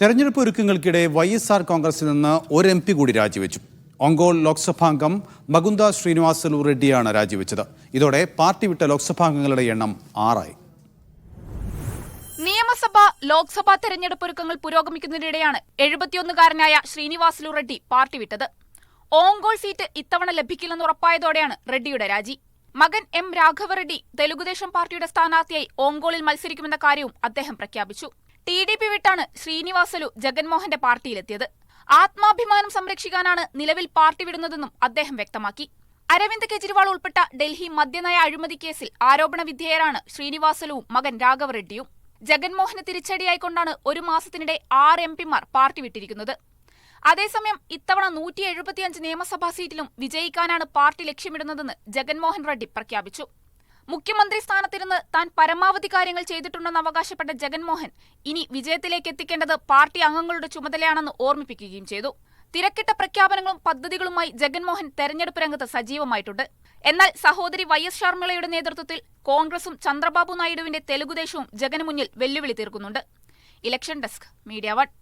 തെരഞ്ഞെടുപ്പ് ഒരുക്കങ്ങൾക്കിടെ YSR കോൺഗ്രസിൽ നിന്ന് ഒരു MP കൂടി രാജിവെച്ചു. ഒങ്കോൾ ലോക്സഭാംഗം മകുന്ദ ശ്രീനിവാസലു റെഡ്ഡിയാണ് രാജിവെച്ചത്. ഇതോടെ പാർട്ടി വിട്ട ലോക്സഭാംഗങ്ങളുടെ എണ്ണം 6 ആയി. നിയമസഭാ ലോക്സഭാ തെരഞ്ഞെടുപ്പ് ഒരുക്കങ്ങൾ പുരോഗമിക്കുന്നതിനിടെയാണ് 71-കാരനായ ശ്രീനിവാസലു റെഡ്ഡി പാർട്ടി വിട്ടത്. ഓങ്കോൾ സീറ്റ് ഇത്തവണ ലഭിക്കില്ലെന്ന് ഉറപ്പായതോടെയാണ് റെഡ്ഡിയുടെ രാജി. മകൻ M. രാഘവ റെഡ്ഡി തെലുഗുദേശം പാർട്ടിയുടെ സ്ഥാനാർത്ഥിയായി ഓങ്കോളിൽ മത്സരിക്കുമെന്ന കാര്യവും അദ്ദേഹം പ്രഖ്യാപിച്ചു. TDP വിട്ടാണ് ശ്രീനിവാസലു ജഗൻമോഹന്റെ പാർട്ടിയിലെത്തിയത്. ആത്മാഭിമാനം സംരക്ഷിക്കാനാണ് നിലവിൽ പാർട്ടി വിടുന്നതെന്നും അദ്ദേഹം വ്യക്തമാക്കി. അരവിന്ദ് കെജ്രിവാൾ ഉൾപ്പെട്ട ഡൽഹി മദ്യനയ അഴിമതി കേസിൽ ആരോപണ വിധേയരാണ് ശ്രീനിവാസലുവും മകൻ രാഘവ റെഡ്ഡിയും. ജഗൻമോഹന് തിരിച്ചടിയായിക്കൊണ്ടാണ് ഒരു മാസത്തിനിടെ 6 MP-മാർ പാർട്ടി വിട്ടിരിക്കുന്നത്. അതേസമയം ഇത്തവണ 175 നിയമസഭാ സീറ്റിലും വിജയിക്കാനാണ് പാർട്ടി ലക്ഷ്യമിടുന്നതെന്ന് ജഗൻമോഹൻ റെഡ്ഡി പ്രഖ്യാപിച്ചു. മുഖ്യമന്ത്രി സ്ഥാനത്തിരുന്ന് താൻ പരമാവധി കാര്യങ്ങൾ ചെയ്തിട്ടുണ്ടെന്ന് അവകാശപ്പെട്ട ജഗൻമോഹൻ ഇനി വിജയത്തിലേക്ക് എത്തിക്കേണ്ടത് പാർട്ടി അംഗങ്ങളുടെ ചുമതലയാണെന്ന് ഓർമ്മിപ്പിക്കുകയും ചെയ്തു. തിരക്കിട്ട പ്രഖ്യാപനങ്ങളും പദ്ധതികളുമായി ജഗൻമോഹൻ തെരഞ്ഞെടുപ്പ് രംഗത്ത് സജീവമായിട്ടുണ്ട്. എന്നാൽ സഹോദരി YS ശർമിളയുടെ നേതൃത്വത്തിൽ കോൺഗ്രസും ചന്ദ്രബാബു നായിഡുവിന്റെ തെലുഗുദേശവും ജഗന് മുന്നിൽ വെല്ലുവിളി തീർക്കുന്നുണ്ട്. Election desk, media 1.